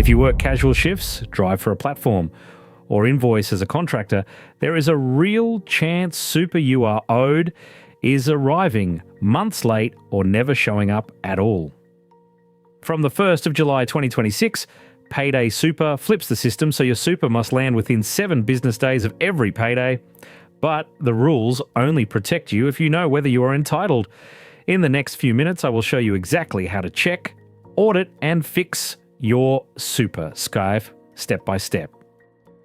If you work casual shifts, drive for a platform, or invoice as a contractor, there is a real chance super you are owed is arriving months late or never showing up at all. From the 1st of July 2026, Payday Super flips the system so your super must land within 7 business days of every payday, but the rules only protect you if you know whether you are entitled. In the next few minutes, I will show you exactly how to check, audit, and fix your super, Skype, step by step.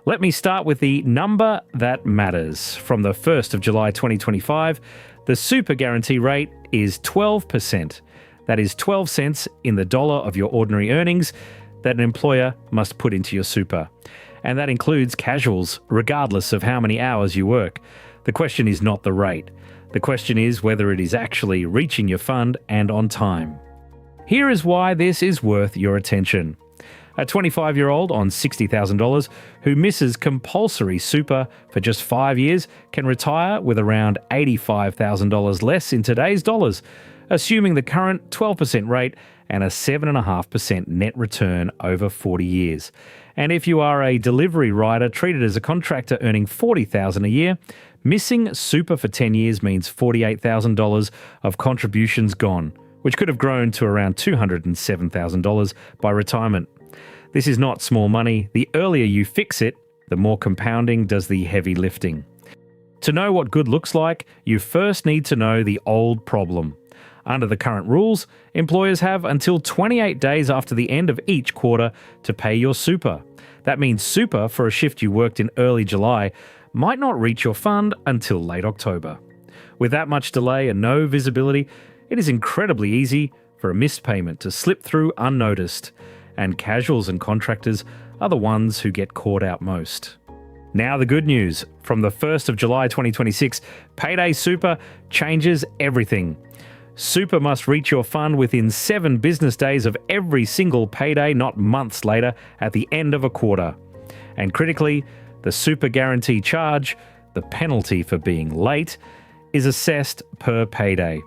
Let me start with the number that matters. From the 1st of July 2025, the super guarantee rate is 12%. That is 12 cents in the dollar of your ordinary earnings that an employer must put into your super. And that includes casuals, regardless of how many hours you work. The question is not the rate. The question is whether it is actually reaching your fund and on time. Here is why this is worth your attention. A 25-year-old on $60,000 who misses compulsory super for just 5 years can retire with around $85,000 less in today's dollars, assuming the current 12% rate and a 7.5% net return over 40 years. And if you are a delivery rider treated as a contractor earning $40,000 a year, missing super for 10 years means $48,000 of contributions gone, which could have grown to around $207,000 by retirement. This is not small money. The earlier you fix it, the more compounding does the heavy lifting. To know what good looks like, you first need to know the old problem. Under the current rules, employers have until 28 days after the end of each quarter to pay your super. That means super for a shift you worked in early July might not reach your fund until late October. With that much delay and no visibility, it is incredibly easy for a missed payment to slip through unnoticed, and casuals and contractors are the ones who get caught out most. Now the good news. From the 1st of July 2026, Payday Super changes everything. Super must reach your fund within 7 business days of every single payday, not months later at the end of a quarter. And critically, the super guarantee charge, the penalty for being late, is assessed per payday.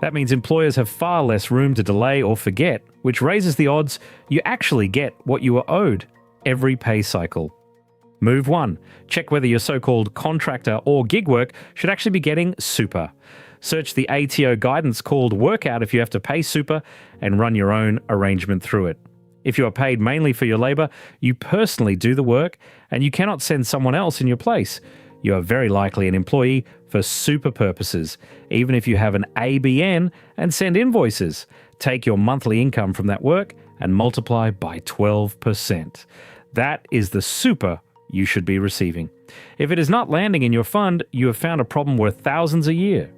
That means employers have far less room to delay or forget, which raises the odds you actually get what you are owed every pay cycle. Move 1. Check whether your so-called contractor or gig work should actually be getting super. Search the ATO guidance called Workout if you have to pay super and run your own arrangement through it. If you are paid mainly for your labour, you personally do the work and you cannot send someone else in your place. You are very likely an employee for super purposes, even if you have an ABN and send invoices. Take your monthly income from that work and multiply by 12%. That is the super you should be receiving. If it is not landing in your fund, you have found a problem worth thousands a year.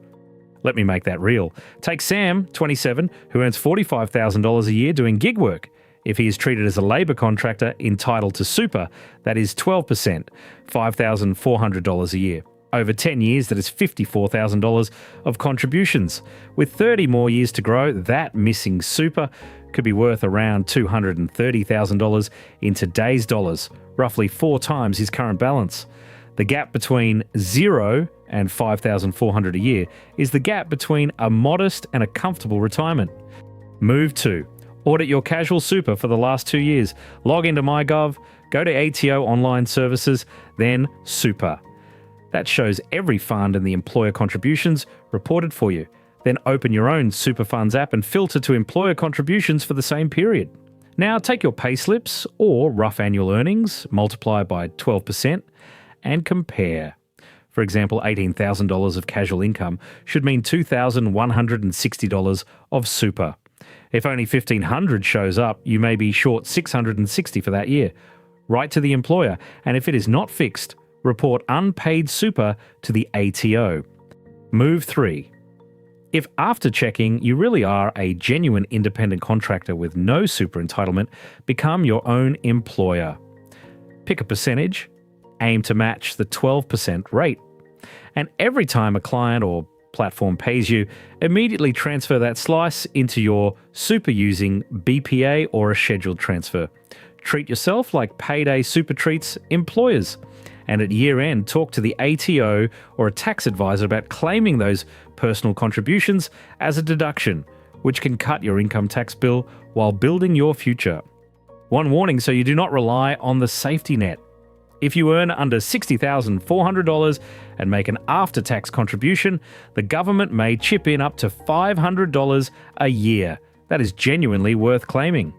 Let me make that real. Take Sam, 27, who earns $45,000 a year doing gig work. If he is treated as a labour contractor entitled to super, that is 12%, $5,400 a year. Over 10 years, that is $54,000 of contributions. With 30 more years to grow, that missing super could be worth around $230,000 in today's dollars, roughly 4 times his current balance. The gap between $0 and $5,400 a year is the gap between a modest and a comfortable retirement. Move 2. Audit your casual super for the last 2 years. Log into MyGov, go to ATO online services, then super. That shows every fund and the employer contributions reported for you. Then open your own Super Funds app and filter to employer contributions for the same period. Now take your pay slips or rough annual earnings, multiply by 12%, and compare. For example, $18,000 of casual income should mean $2,160 of super. If only $1,500 shows up, you may be short $660 for that year. Write to the employer, and if it is not fixed, report unpaid super to the ATO. Move 3. If after checking you really are a genuine independent contractor with no super entitlement, become your own employer. Pick a percentage, aim to match the 12% rate. And every time a client or platform pays you, immediately transfer that slice into your super using BPA or a scheduled transfer. Treat yourself like Payday Super treats employers. And at year end, talk to the ATO or a tax advisor about claiming those personal contributions as a deduction, which can cut your income tax bill while building your future. One warning so you do not rely on the safety net. If you earn under $60,400 and make an after-tax contribution, the government may chip in up to $500 a year. That is genuinely worth claiming.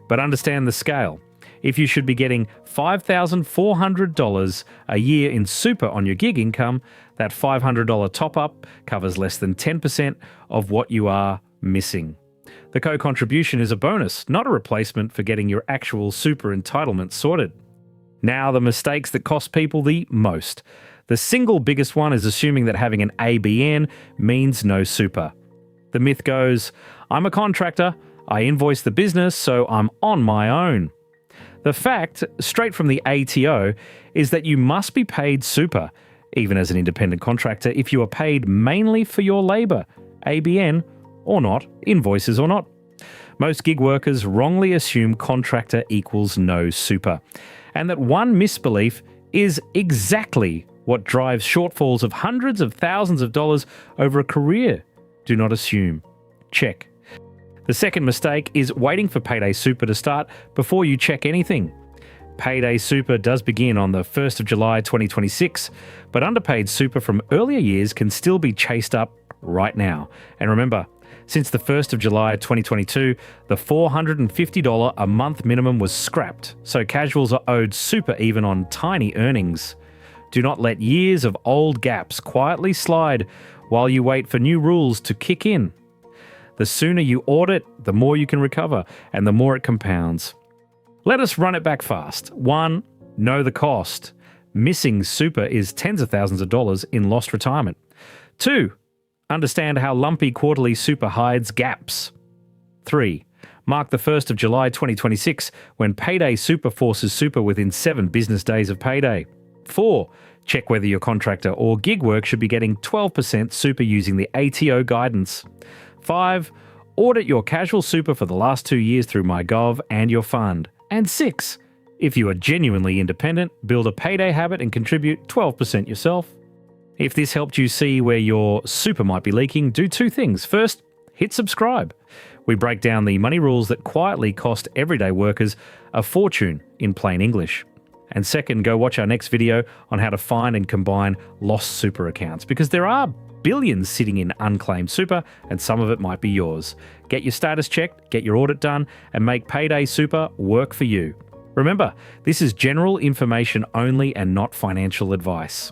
But understand the scale. If you should be getting $5,400 a year in super on your gig income, that $500 top-up covers less than 10% of what you are missing. The co-contribution is a bonus, not a replacement for getting your actual super entitlement sorted. Now, the mistakes that cost people the most. The single biggest one is assuming that having an ABN means no super. The myth goes, I'm a contractor, I invoice the business, so I'm on my own. The fact, straight from the ATO, is that you must be paid super, even as an independent contractor, if you are paid mainly for your labour, ABN or not, invoices or not. Most gig workers wrongly assume contractor equals no super, and that one misbelief is exactly what drives shortfalls of hundreds of thousands of dollars over a career. Do not assume. Check. The second mistake is waiting for Payday Super to start before you check anything. Payday Super does begin on the 1st of July 2026, but underpaid super from earlier years can still be chased up right now. And remember, since the 1st of July 2022, the $450 a month minimum was scrapped, so casuals are owed super even on tiny earnings. Do not let years of old gaps quietly slide while you wait for new rules to kick in. The sooner you audit, the more you can recover, and the more it compounds. Let us run it back fast. 1. Know the cost. Missing super is tens of thousands of dollars in lost retirement. 2. Understand how lumpy quarterly super hides gaps. 3. Mark the 1st of July 2026 when Payday Super forces super within 7 business days of payday. 4. Check whether your contractor or gig work should be getting 12% super using the ATO guidance. 5. Audit your casual super for the last 2 years through MyGov and your fund. And 6. If you are genuinely independent, build a payday habit and contribute 12% yourself. If this helped you see where your super might be leaking, do 2 things. First, hit subscribe. We break down the money rules that quietly cost everyday workers a fortune in plain English. And second, go watch our next video on how to find and combine lost super accounts, because there are billions sitting in unclaimed super and some of it might be yours. Get your status checked, get your audit done, and make Payday Super work for you. Remember, this is general information only and not financial advice.